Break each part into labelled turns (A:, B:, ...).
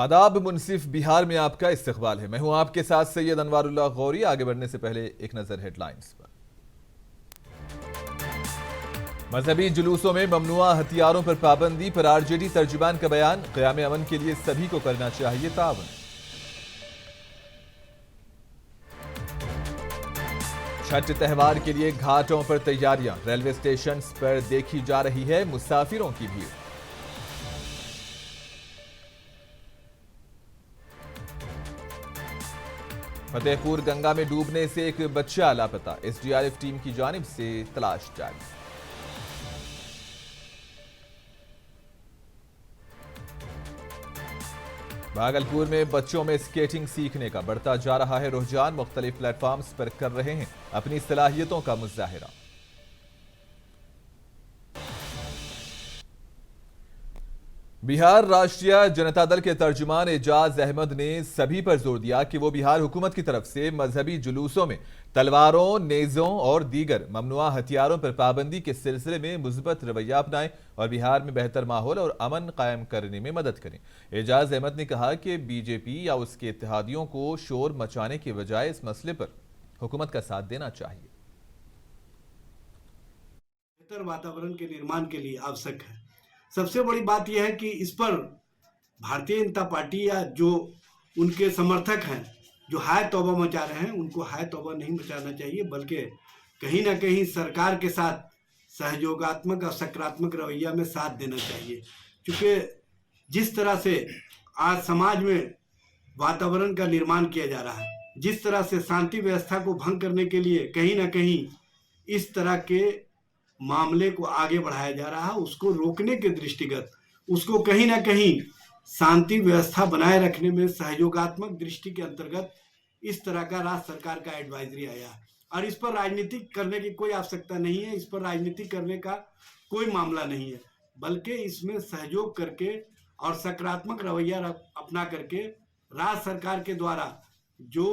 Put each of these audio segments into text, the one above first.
A: आदाब मुनसिफ बिहार में आपका इस्तकबाल है। मैं हूं आपके साथ सैयद अनवारुल्लाह गौरी। आगे बढ़ने से पहले एक नजर हेडलाइंस पर। मजहबी जुलूसों में ममनुआ हथियारों पर पाबंदी पर आरजेडी तर्जुमान का बयान। क़याम अमन के लिए सभी को करना चाहिए तावन। छठ त्योहार के लिए घाटों पर तैयारियां। रेलवे स्टेशन पर देखी जा रही है मुसाफिरों की भीड़। फतेहपुर गंगा में डूबने से एक बच्चा लापता। एसडीआरएफ टीम की जानिब से तलाश जारी। भागलपुर में बच्चों में स्केटिंग सीखने का बढ़ता जा रहा है रुझान। मुख्तलिफ प्लेटफॉर्म्स पर कर रहे हैं अपनी सलाहियतों का मुजाहिरा। बिहार राष्ट्रीय जनता दल के तर्जुमान एजाज अहमद ने सभी पर जोर दिया कि वो बिहार हुकूमत की तरफ से मजहबी जुलूसों में तलवारों, नेज़ों और दीगर ममनुआ हथियारों पर पाबंदी के सिलसिले में मुस्बत रवैया अपनाएं और बिहार में बेहतर माहौल और अमन कायम करने में मदद करें। एजाज अहमद ने कहा कि बीजेपी या उसके इत्तेहादियों को शोर मचाने के बजाय इस मसले पर हुकूमत का साथ देना चाहिए।
B: बेहतर वातावरण के निर्माण के लिए आवश्यक है। सबसे बड़ी बात यह है कि इस पर भारतीय जनता पार्टी या जो उनके समर्थक हैं जो हाय तौबा मचा रहे हैं, उनको हाय तौबा नहीं मचाना चाहिए, बल्कि कहीं ना कहीं सरकार के साथ सहयोगात्मक और सकारात्मक रवैया में साथ देना चाहिए। क्योंकि जिस तरह से आज समाज में वातावरण का निर्माण किया जा रहा है, जिस तरह से शांति व्यवस्था को भंग करने के लिए कहीं ना कहीं इस तरह के मामले को आगे बढ़ाया जा रहा है, उसको रोकने के दृष्टिगत उसको कहीं ना कहीं शांति व्यवस्था बनाए रखने में सहयोगात्मक दृष्टि के अंतर्गत इस तरह का राज्य सरकार का एडवाइजरी आया है। और इस पर राजनीतिक करने की कोई आवश्यकता नहीं है, इस पर राजनीतिक करने का कोई मामला नहीं है, बल्कि इसमें सहयोग करके और सकारात्मक रवैया अपना करके राज्य सरकार के द्वारा जो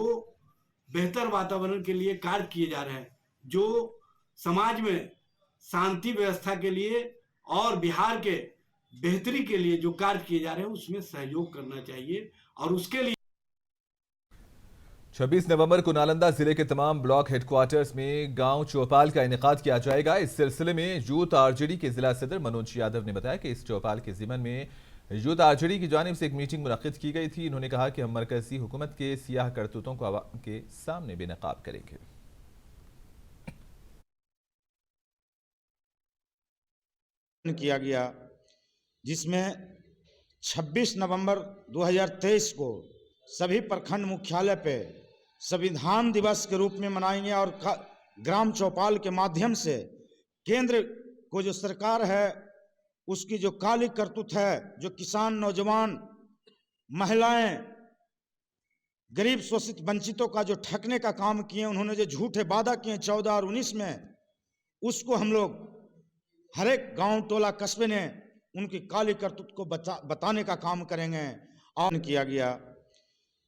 B: बेहतर वातावरण के लिए कार्य किए जा रहे हैं, जो समाज में शांति व्यवस्था के लिए और बिहार के बेहतरी के लिए जो कार्य किए जा रहे हैं, उसमें सहयोग करना चाहिए। और उसके लिए
A: 26 नवंबर को नालंदा जिले के तमाम ब्लॉक हेडक्वार्टर्स में गांव चौपाल का इनेकाद किया जाएगा। इस सिलसिले में यूथ आरजेडी के जिला सदर मनोज यादव ने बताया कि इस चौपाल के जिमन में यूथ आरजेडी की जानिब से एक मीटिंग मुनक्किद की गई थी। इन्होंने कहा कि हम मरकजी हुकूमत के सियाह करतूतों को आवाम के सामने बेनकाब करेंगे।
C: किया गया, जिसमें 26 नवंबर 2023 को सभी प्रखंड मुख्यालय पे संविधान दिवस के रूप में मनाएंगे और ग्राम चौपाल के माध्यम से केंद्र को जो सरकार है उसकी जो काली करतूत है, जो किसान, नौजवान, महिलाएं, गरीब, शोषित, वंचितों का जो ठगने का काम किए, उन्होंने जो झूठे वादा किए 14 और 19 में, उसको हम लोग हर एक गांव, टोला, कस्बे ने उनकी काली करतूत को बताने का काम करेंगे। और किया गया,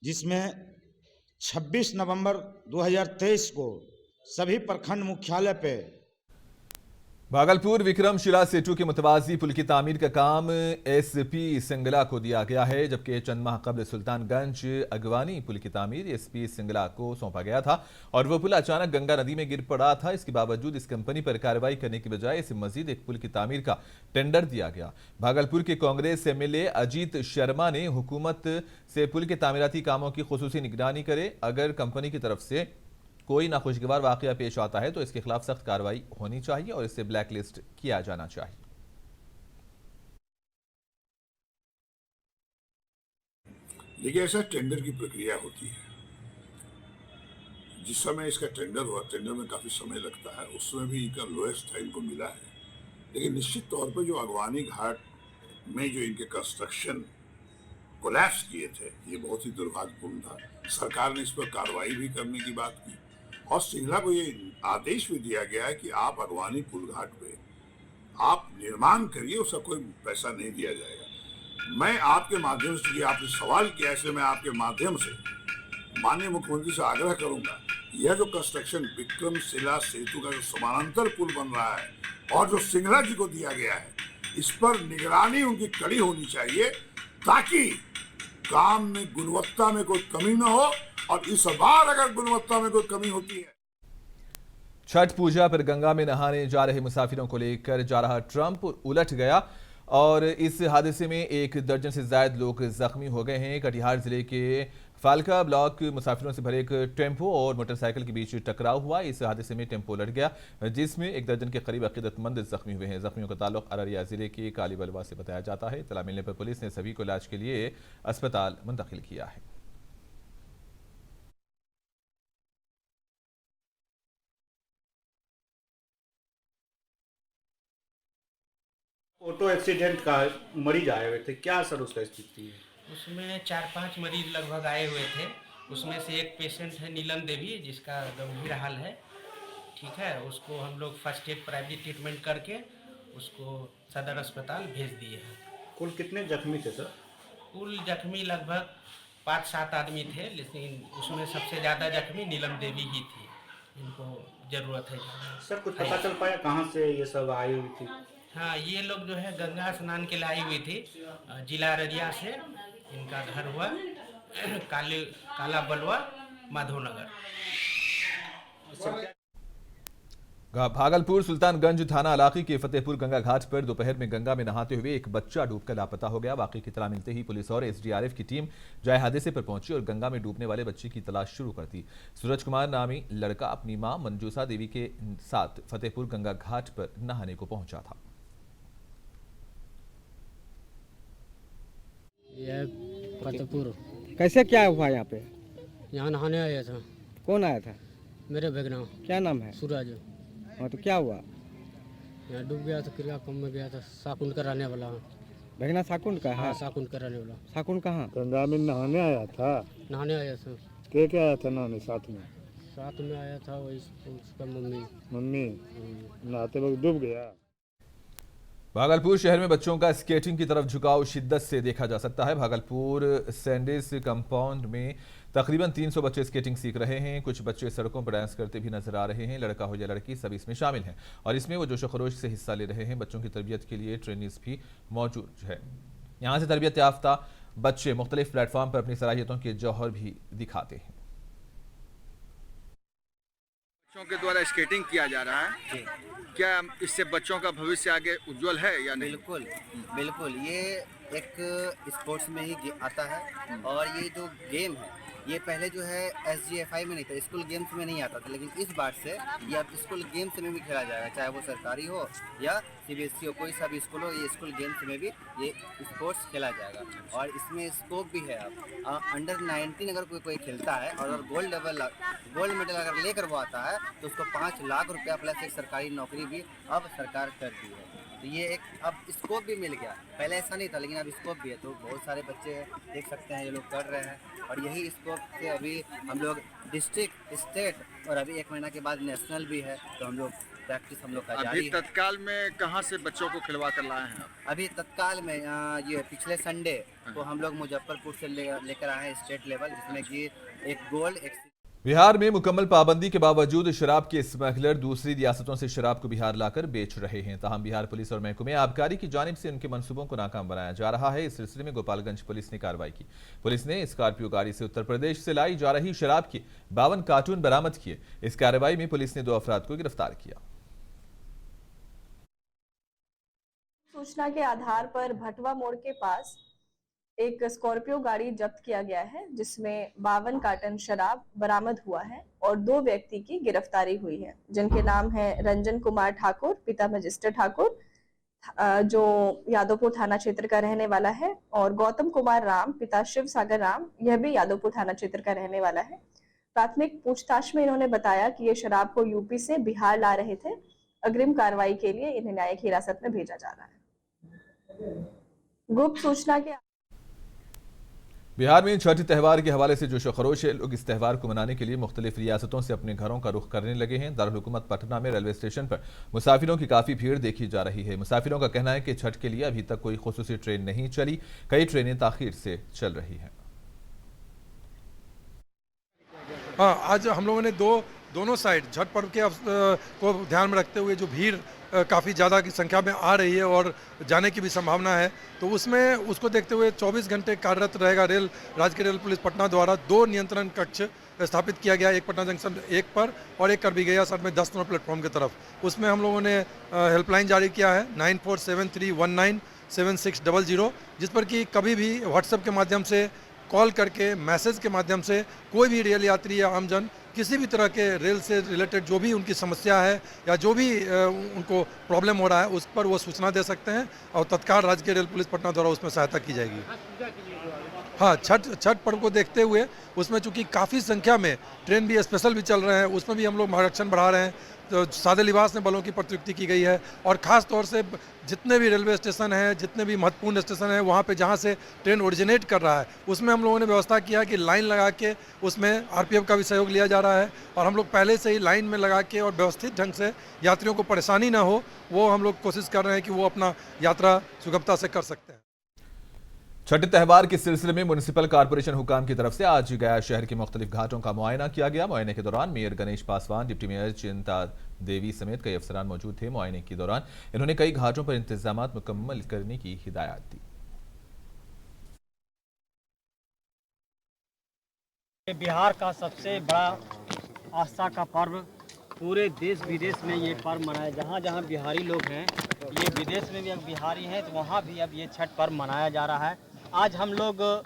C: जिसमें 26 नवंबर 2023 को सभी प्रखंड मुख्यालय पे
A: भागलपुर विक्रमशिला सेतु के मुतवाजी पुल की तामीर का काम एसपी सिंगला को दिया गया है, जबकि चंद माह कबल सुल्तानगंज अगवानी पुल की तामीर एसपी सिंगला को सौंपा गया था और वह पुल अचानक गंगा नदी में गिर पड़ा था। इसके बावजूद इस कंपनी पर कार्रवाई करने की बजाय इसे मजीद एक पुल की तामीर का टेंडर दिया गया। भागलपुर के कांग्रेस एमएलए अजीत शर्मा ने हुकूमत से पुल के तामीराती कामों की खुसूसी निगरानी करे। अगर कंपनी की तरफ से कोई नाखुशगवार वाकया पेश आता है तो इसके खिलाफ सख्त कार्रवाई होनी चाहिए और इसे ब्लैक लिस्ट किया जाना चाहिए।
D: देखिए, ऐसा टेंडर की प्रक्रिया होती है। जिस समय इसका टेंडर हुआ, टेंडर में काफी समय लगता है, उस समय भी इनका लोएस्ट था, इनको मिला है। लेकिन निश्चित तौर पर जो अगवानी घाट में जो इनके कंस्ट्रक्शन कोलैप्स किए थे, ये बहुत ही दुर्भाग्यपूर्ण था। सरकार ने इस पर कार्रवाई भी करने की बात की और सिंगला को ये आदेश भी दिया गया है कि आप अगवानी पुल घाट पे आप निर्माण करिए, उसका कोई पैसा नहीं दिया जाएगा। मैं आपके माध्यम से, ये आपने सवाल किया, इसलिए मैं आपके माध्यम से माननीय मुख्यमंत्री से आग्रह करूंगा, यह जो कंस्ट्रक्शन विक्रमशिला सेतु का जो समानांतर पुल बन रहा है और जो सिंगला जी को दिया गया है, इस पर निगरानी उनकी कड़ी होनी चाहिए, ताकि काम में गुणवत्ता में कोई कमी न हो, और इस बार अगर गुणवत्ता में कोई कमी होती है।
A: छठ पूजा पर गंगा में नहाने जा रहे मुसाफिरों को लेकर जा रहा ट्रंप उलट गया और इस हादसे में 1 दर्जन से ज्यादा लोग जख्मी हो गए हैं। कटिहार जिले के फालका ब्लॉक मुसाफिरों से भरे एक टेम्पो और मोटरसाइकिल के बीच टकराव हुआ। इस हादसे में टेम्पो उलट गया जिसमें 1 दर्जन के करीब अकीदतमंद जख्मी हुए हैं। जख्मियों का ताल्लुक अररिया जिले के कालीबलवा से बताया जाता है। इत्तला मिलने पर पुलिस ने सभी को इलाज के लिए अस्पताल मुंतकिल किया है।
E: ऑटो एक्सीडेंट का मरीज आए हुए थे, क्या सर उसका स्थिति है?
F: उसमें 4-5 मरीज लगभग आए हुए थे। उसमें से एक पेशेंट है नीलम देवी, जिसका गंभीर हाल है। ठीक है, उसको हम लोग फर्स्ट एड प्राइमरी ट्रीटमेंट करके उसको सदर अस्पताल भेज दिए हैं।
E: कुल कितने जख्मी थे सर?
F: कुल जख्मी लगभग 5-7 आदमी थे, लेकिन उसमें सबसे ज़्यादा जख्मी नीलम देवी ही थी। इनको ज़रूरत है।
E: सर कुछ पता चल पाया कहाँ से ये सब आई हुई थी?
F: हाँ, ये लोग जो है गंगा स्नान के लिए आई हुई थी, जिला अररिया से। इनका घर हुआ काला बलवा माधोनगर।
A: भागलपुर सुल्तानगंज थाना इलाके के फतेहपुर गंगा घाट पर दोपहर में गंगा में नहाते हुए एक बच्चा डूबकर लापता हो गया। वाकई की इत्तला मिलते ही पुलिस और एसडीआरएफ की टीम जाए हादसे पर पहुंची और गंगा में डूबने वाले बच्चे की तलाश शुरू कर दी। सूरज कुमार नामी लड़का अपनी मां मंजूसा देवी के साथ फतेहपुर गंगा घाट पर नहाने को पहुंचा था।
G: यह फतेहपुर
H: कैसे क्या हुआ यहाँ पे?
G: यहाँ नहाने आया था।
H: कौन आया था?
G: मेरे बेगना
H: क्या नाम है?
G: सूरज।
H: हाँ, तो क्या हुआ?
G: यहाँ डूब गया था, क्रिया कम में गया था। साकुंड का रहने वाला।
H: भगना साकुंड का है?
G: हाँ, साकुंड का रहने वाला।
H: साकुंड कहाँ?
I: गंगा में नहाने आया था।
G: नहाने आया था।
I: क्या आया था नहाने साथ में?
G: साथ में आया था वही उसका
I: मम्मी नहाते वक्त डूब गया।
A: भागलपुर शहर में बच्चों का स्केटिंग की तरफ झुकाव शिद्दत से देखा जा सकता है। भागलपुर सैंडिस कंपाउंड में तकरीबन 300 बच्चे स्केटिंग सीख रहे हैं। कुछ बच्चे सड़कों पर डांस करते भी नजर आ रहे हैं। लड़का हो या लड़की, सभी इसमें शामिल हैं और इसमें वो जोश खरोश से हिस्सा ले रहे हैं। बच्चों की तरबियत के लिए ट्रेनिंग्स भी मौजूद है। यहाँ से तरबियत याफ्ता बच्चे मुख्तलिफ प्लेटफॉर्म पर अपनी सलाहियतों के जौहर भी दिखाते हैं।
J: बच्चों के द्वारा स्केटिंग किया जा रहा है, क्या इससे बच्चों का भविष्य आगे उज्जवल है या नहीं?
K: बिल्कुल बिल्कुल, ये एक स्पोर्ट्स में ही आता है और ये जो गेम है ये पहले जो है SGFI में नहीं था, स्कूल गेम्स में नहीं आता था, लेकिन इस बार से ये अब स्कूल गेम्स में भी खेला जाएगा, चाहे वो सरकारी हो या CBSE हो, कोई सा भी स्कूल हो, ये स्कूल गेम्स में भी ये स्पोर्ट्स खेला जाएगा। और इसमें स्कोप भी है। अब अंडर 19 अगर कोई खेलता है और अगर गोल्ड मेडल अगर लेकर वो आता है तो उसको 5 लाख रुपया प्लस एक सरकारी नौकरी भी अब सरकार कर दी है। तो ये एक अब स्कोप भी मिल गया, पहले ऐसा नहीं था लेकिन अब स्कोप भी है। तो बहुत सारे बच्चे देख सकते हैं ये लोग कर रहे हैं और यही स्कोप से अभी हम लोग डिस्ट्रिक्ट, स्टेट और अभी 1 महीना के बाद नेशनल भी है। तो हम लोग प्रैक्टिस हम लोग का जारी
J: अभी तत्काल में कहाँ से बच्चों को खिलवा कर लाए हैं?
K: अभी तत्काल में ये पिछले संडे को हम लोग मुजफ्फरपुर से लेकर आए हैं स्टेट लेवल, जिसमें कि एक गोल्ड
A: बिहार में मुकम्मल पाबंदी के बावजूद शराब के स्मगलर दूसरी रियासतों से शराब को बिहार लाकर बेच रहे हैं। ताहम बिहार पुलिस और महकमे आबकारी की जानिब से उनके मंसूबों को नाकाम बनाया जा रहा है। इस सिलसिले में गोपालगंज पुलिस ने कार्रवाई की। पुलिस ने स्कॉर्पियो गाड़ी से उत्तर प्रदेश से लाई जा रही शराब के 52 कार्टून बरामद किए। इस कार्रवाई में पुलिस ने 2 अफराद को गिरफ्तार किया।
L: सूचना के आधार पर भटवा मोड़ के पास एक स्कॉर्पियो गाड़ी जब्त किया गया है, जिसमें 52 कार्टन शराब बरामद हुआ है और 2 व्यक्ति की गिरफ्तारी हुई है, जिनके नाम है रंजन कुमार ठाकुर, पिता मजिस्टर ठाकुर, जो यादवपुर थाना क्षेत्र का रहने वाला है, और गौतम कुमार राम, पिता शिव सागर राम, यह भी यादवपुर थाना क्षेत्र का रहने वाला है। प्राथमिक पूछताछ में इन्होंने बताया कि ये शराब को यूपी से बिहार ला रहे थे। अग्रिम कार्रवाई के लिए इन्हें न्यायिक हिरासत में भेजा जा रहा है। गुप्त सूचना के
A: बिहार में छठ त्यौहार के हवाले से जोश खरोश है। लोग इस त्यौहार को मनाने के लिए मुख्तलिफ रियासतों से अपने घरों का रुख करने लगे हैं। दारुल हुकूमत पटना में रेलवे स्टेशन पर मुसाफिरों की काफ़ी भीड़ देखी जा रही है। मुसाफिरों का कहना है कि छठ के लिए अभी तक कोई खुसूसी ट्रेन नहीं चली, कई ट्रेनें ताखीर से चल रही हैं।
M: हाँ, आज हम लोगों ने दोनों साइड छठ पर्व के को ध्यान में रखते हुए जो भीड़ काफ़ी ज़्यादा की संख्या में आ रही है और जाने की भी संभावना है, तो उसमें उसको देखते हुए 24 घंटे कार्यरत रहेगा राज्य रेल पुलिस पटना द्वारा 2 नियंत्रण कक्ष स्थापित किया गया, एक पटना जंक्शन 1 पर और एक करबीघया सर में 10 नंबर प्लेटफॉर्म की तरफ। उसमें हम लोगों ने हेल्पलाइन जारी किया है 9473197600, जिस पर कि कभी भी व्हाट्सएप के माध्यम से, कॉल करके, मैसेज के माध्यम से कोई भी रेल यात्री या आमजन किसी भी तरह के रेल से रिलेटेड जो भी उनकी समस्या है या जो भी उनको प्रॉब्लम हो रहा है उस पर वो सूचना दे सकते हैं और तत्काल राज्य रेल पुलिस पटना द्वारा उसमें सहायता की जाएगी। हाँ, छठ पर्व को देखते हुए उसमें चूंकि काफ़ी संख्या में ट्रेन भी स्पेशल भी चल रहे हैं, उसमें भी हम लोग आरक्षण बढ़ा रहे हैं, तो सादे लिबास में बलों की प्रतियुक्ति की गई है और ख़ास तौर से जितने भी रेलवे स्टेशन हैं, जितने भी महत्वपूर्ण स्टेशन हैं, वहाँ पे जहाँ से ट्रेन ओरिजिनेट कर रहा है उसमें हम लोगों ने व्यवस्था किया कि लाइन लगा के उसमें आरपीएफ का भी सहयोग लिया जा रहा है और हम लोग पहले से ही लाइन में लगा के और व्यवस्थित ढंग से यात्रियों को परेशानी ना हो, वो हम लोग कोशिश कर रहे हैं कि वो अपना यात्रा सुगमता से कर सकते हैं।
A: छठ त्यौहार के सिलसिले में म्युनिसिपल कॉर्पोरेशन हुकाम की तरफ से आज गया शहर के मुख्तलिफ घाटों का मुआयना किया गया। मुआयने के दौरान mayor Ganesh Paswan, deputy mayor चिंता देवी समेत कई अफसरान मौजूद थे। मुआयने के दौरान इन्होंने कई घाटों पर इंतजामात मुकम्मल करने की हिदायत दी।
G: बिहार का सबसे बड़ा आस्था का पर्व, पूरे देश विदेश में ये पर्व मनाया, जहाँ जहाँ बिहारी लोग हैं, ये विदेश में भी अब बिहारी हैं तो वहाँ भी अब ये छठ पर्व मनाया जा रहा है। आज हम लोग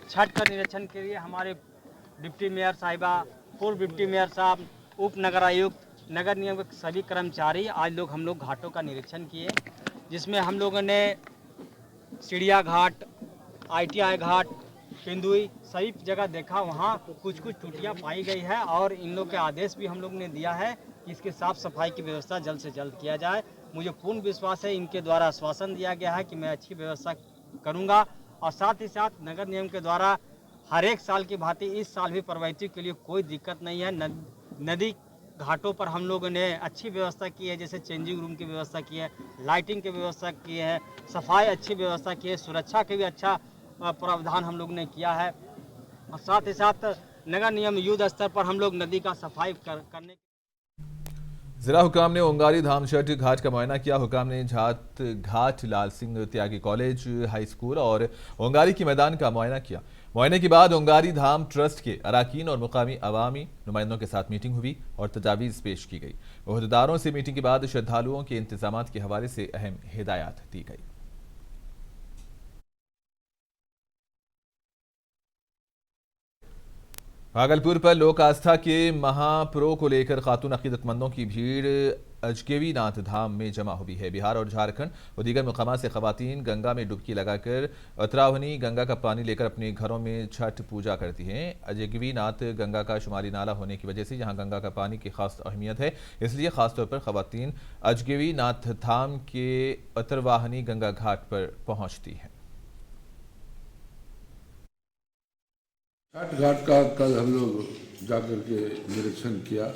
G: छठ का निरीक्षण के लिए हमारे डिप्टी मेयर साहिबा, पूर्व डिप्टी मेयर साहब, उप नगर आयुक्त, नगर निगम के सभी कर्मचारी आज हम लोग घाटों का निरीक्षण किए, जिसमें हम लोगों ने चिड़िया घाट, ITI घाट, केंदुई सभी जगह देखा। वहाँ कुछ त्रुटियाँ पाई गई है और इन लोग के आदेश भी हम लोग ने दिया है कि इसके साफ सफाई की व्यवस्था जल्द से जल्द किया जाए। मुझे पूर्ण विश्वास है, इनके द्वारा आश्वासन दिया गया है कि मैं अच्छी व्यवस्था करूँगा और साथ ही साथ नगर निगम के द्वारा हर एक साल की भांति इस साल भी प्रवासियों के लिए कोई दिक्कत नहीं है। नदी घाटों पर हम लोगों ने अच्छी व्यवस्था की है, जैसे चेंजिंग रूम की व्यवस्था की है, लाइटिंग की व्यवस्था की है, सफाई अच्छी व्यवस्था की है, सुरक्षा के भी अच्छा प्रावधान हम लोग ने किया है और साथ ही साथ नगर निगम युद्ध स्तर पर हम लोग नदी का सफाई करने।
A: जिला हुकाम ने ओंगारी धाम छठ घाट का मुआयना किया। हुकाम ने झात घाट, लाल सिंह त्यागी कॉलेज, हाई स्कूल और ओंगारी के मैदान का मुआयना किया। मुआयने के बाद ओंगारी धाम ट्रस्ट के अराकीन और मुकामी अवामी नुमाइंदों के साथ मीटिंग हुई और तजावीज़ पेश की गई। ओहदेदारों से मीटिंग के बाद श्रद्धालुओं के इंतजामात के हवाले से अहम हिदायत दी गई। भागलपुर पर लोक आस्था के महापर्व को लेकर खातून अकीदतमंदों की भीड़ अजगेवी नाथ धाम में जमा हुई है। बिहार और झारखंड और दीगर मुकामात से खवातीन गंगा में डुबकी लगाकर अतरावनी गंगा का पानी लेकर अपने घरों में छठ पूजा करती हैं। अजगेवी नाथ गंगा का शुमारी नाला होने की वजह से यहाँ गंगा का पानी की खास अहमियत है, इसलिए खासतौर पर खवातीन अजगेवी नाथ धाम के अतरवाहनी गंगा घाट पर पहुँचती हैं।
N: छठ घाट का कल हम लोग जाकर के निरीक्षण किया।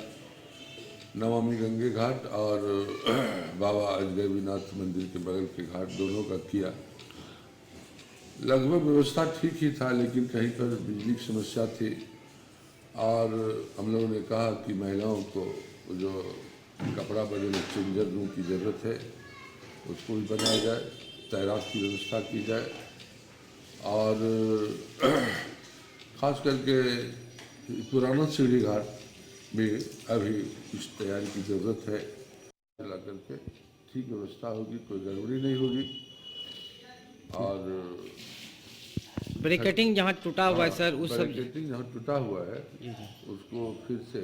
N: नमामि गंगे घाट और बाबा अजगैबीनाथ मंदिर के बगल के घाट दोनों का किया। लगभग व्यवस्था ठीक ही था, लेकिन कहीं पर बिजली की समस्या थी और हम लोगों ने कहा कि महिलाओं को जो कपड़ा बदलने चेंजर रूम की ज़रूरत है उसको भी बनाया जाए, तैराक की व्यवस्था की जाए और खास करके पुराना सीढ़ी घाट में अभी इस तैयारी की ज़रूरत है। ला करके ठीक व्यवस्था होगी, कोई गड़बड़ी नहीं होगी। और
H: ब्रेकेटिंग जहाँ टूटा हुआ है सर, उस सब
N: ब्रेकेटिंग जहाँ टूटा हुआ है उसको फिर से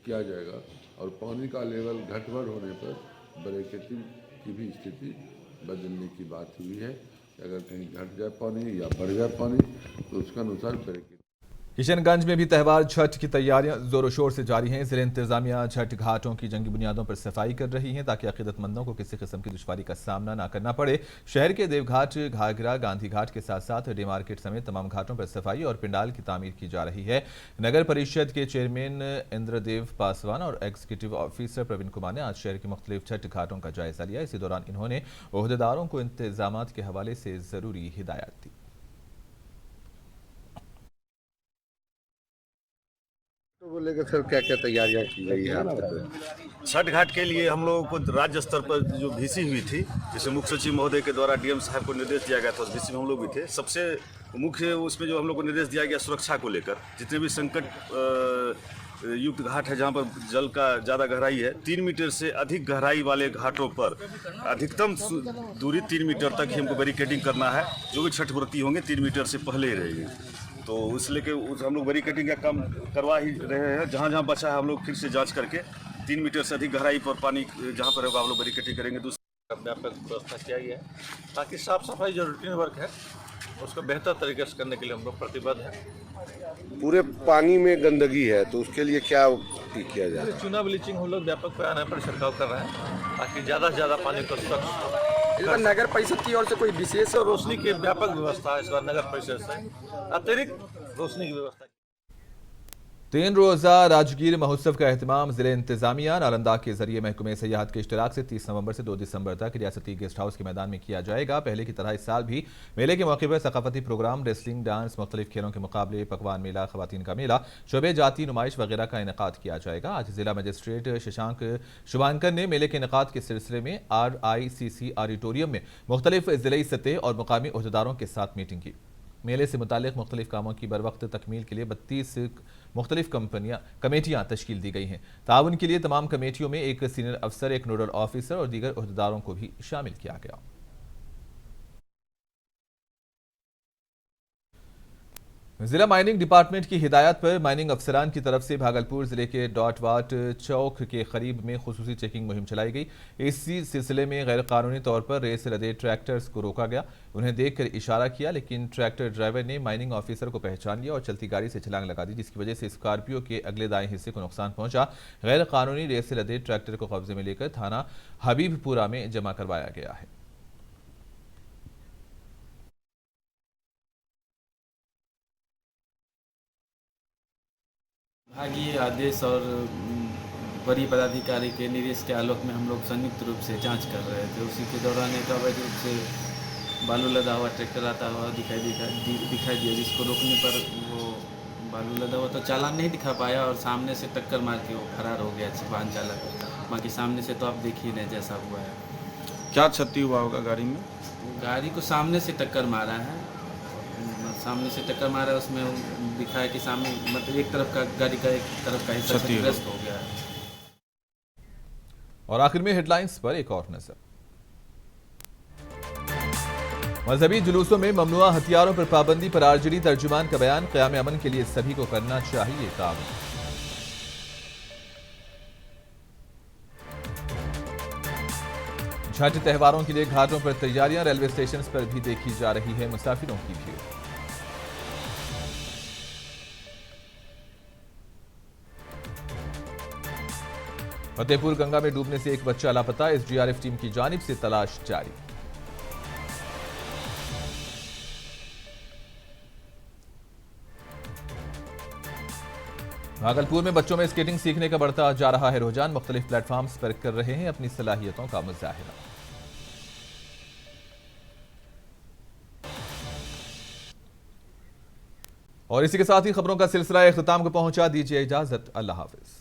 N: किया जाएगा और पानी का लेवल घटबढ़ होने पर ब्रेकेटिंग की भी स्थिति बदलने की बात हुई है। अगर कहीं घट जाए पानी या बढ़ जाए पानी तो उसका अनुसार ब्रेकेटिंग।
A: किशनगंज में भी त्यौहार छठ की तैयारियां जोरों शोर से जारी हैं। जिला इंतजामिया छठ घाटों की जंगी बुनियादों पर सफाई कर रही है ताकि अकीदतमंदों को किसी किस्म की दुश्वारी का सामना न करना पड़े। शहर के देवघाट, घाघरा, गांधी घाट के साथ साथ डे मार्केट समेत तमाम घाटों पर सफाई और पिंडाल की तामीर की जा रही है। नगर परिषद के चेयरमैन इंद्रदेव पासवान और एग्जीक्यूटिव ऑफिसर प्रवीण कुमार ने आज शहर के मुख्तलिफ छठ घाटों का जायजा लिया। इसी दौरान इन्होंने ओहदेदारों को इंतजामात के हवाले से जरूरी हिदायत दी।
O: को लेकर सर क्या क्या तैयारियां की गई है आपके?
P: छठ घाट के लिए हम लोगों को राज्य स्तर पर जो VC हुई थी, जिसे मुख्य सचिव महोदय के द्वारा DM साहब को निर्देश दिया गया था, उस VC में हम लोग भी थे। सबसे मुख्य उसमें जो हम लोग को निर्देश दिया गया सुरक्षा को लेकर, जितने भी संकट युक्त घाट है जहाँ पर जल का ज़्यादा गहराई है, 3 मीटर से अधिक गहराई वाले घाटों पर अधिकतम दूरी 3 मीटर तक ही हमको बैरिकेडिंग करना है। जो भी छठ व्रती होंगे 3 मीटर से पहले ही रहेंगे, तो इसलिए कि हम लोग बैरिकेडिंग का काम करवा ही रहे हैं। जहाँ जहाँ बचा है हम लोग फिर से जांच करके 3 मीटर से अधिक गहराई पर पानी जहाँ पर होगा हम लोग बैरिकेडिंग करेंगे। दूसरा व्यापक व्यवस्था किया गया है ताकि साफ सफाई जो रूटीन वर्क है उसको बेहतर तरीके से करने के लिए हम लोग प्रतिबद्ध हैं।
O: पूरे पानी में गंदगी है तो उसके लिए क्या किया जाए?
P: चूना ब्लीचिंग हम लोग व्यापक पैमाने पर छिड़काव कर रहे हैं ताकि ज़्यादा से ज़्यादा पानी को स्वच्छ।
J: नगर परिषद की ओर से कोई विशेष
P: रोशनी की व्यापक व्यवस्था है, इस बार नगर परिषद से अतिरिक्त रोशनी की व्यवस्था।
A: 3 रोज़ा राजगीर महोत्सव का एहतमाम ज़िले इंतजामिया नालंदा के जरिए महकमे सयाहत के इश्तराक से 30 नवंबर से 2 दिसंबर तक रियासती गेस्ट हाउस के मैदान में किया जाएगा। पहले की तरह इस साल भी मेले के मौके पर सकाफती प्रोग्राम, रेसलिंग, डांस, मुख्तलिफ खेलों के मुकाबले, पकवान मेला, खवातीन का मेला, शोबे जाती नुमाइश वगैरह का इनेकाद किया जाएगा। आज जिला मजिस्ट्रेट शशांक शुभांकर ने मेले के इनेकाद के सिलसिले में RICC ऑडिटोरियम में मुख्तलिफ ज़िली सतह और मुकामी अहदेदारों के साथ मीटिंग की। मेले से मुतालिक मुख्तलिफ कामों की बर वक्त तकमील के लिए 32 मुख्तलिफ कमेटियाँ तश्कील दी गई हैं। ताउन के लिए तमाम कमेटियों में एक सीनियर अफसर, एक नोडल ऑफिसर और दीगर अहदेदारों को भी शामिल किया गया। जिला माइनिंग डिपार्टमेंट की हिदायत पर माइनिंग अफसरान की तरफ से भागलपुर जिले के डॉट-वाट चौक के करीब में खुसूसी चेकिंग मुहिम चलाई गई। इसी सिलसिले में गैर कानूनी तौर पर रेस लदे ट्रैक्टर्स को रोका गया। उन्हें देखकर इशारा किया, लेकिन ट्रैक्टर ड्राइवर ने माइनिंग ऑफिसर को पहचान लिया और चलती गाड़ी से छलांग लगा दी, जिसकी वजह से स्कॉर्पियो के अगले दाएं हिस्से को नुकसान पहुंचा। गैर कानूनी रेस लदे ट्रैक्टर को कब्जे में लेकर थाना हबीबपुरा में जमा करवाया गया है।
Q: विभागीय आदेश और वरीय पदाधिकारी के निर्देश के आलोक में हम लोग संयुक्त रूप से जांच कर रहे थे। उसी के दौरान एक अवैध रूप से बालू लदा हुआ ट्रैक्टर आता हुआ दिखाई दिया, जिसको रोकने पर वो बालू लदा हुआ तो चालान नहीं दिखा पाया और सामने से टक्कर मार के वो फरार हो गया वाहन चालक। बाकी सामने से तो आप देख ही रहे जैसा हुआ है।
P: क्या क्षति हुआ होगा गाड़ी में?
Q: गाड़ी को सामने से टक्कर मारा है, सामने से टक्कर मारा, उसमें दिखा है कि सामने मतलब एक तरफ का गाड़ी का एक तरफ का हिस्सा क्षतिग्रस्त हो गया है।
A: और आखिर में हेडलाइंस पर एक और नजर। मजहबी जुलूसों में ममनुआ हथियारों पर पाबंदी पर RJD तर्जुमान का बयान, क़याम अमन के लिए सभी को करना चाहिए काम। छठ त्योहारों के लिए घाटों पर तैयारियां, रेलवे स्टेशन पर भी देखी जा रही है मुसाफिरों की भीड़। फतेहपुर गंगा में डूबने से एक बच्चा लापता, SDRF टीम की जानिब से तलाश जारी। भागलपुर में बच्चों में स्केटिंग सीखने का बढ़ता जा रहा है रुझान, मुख्तलिफ प्लेटफॉर्म्स पर कर रहे हैं अपनी सलाहियतों का मुजाहिरा। और इसी के साथ ही खबरों का सिलसिला इख्तिताम को पहुंचा। दीजिए इजाजत, अल्लाह हाफिज।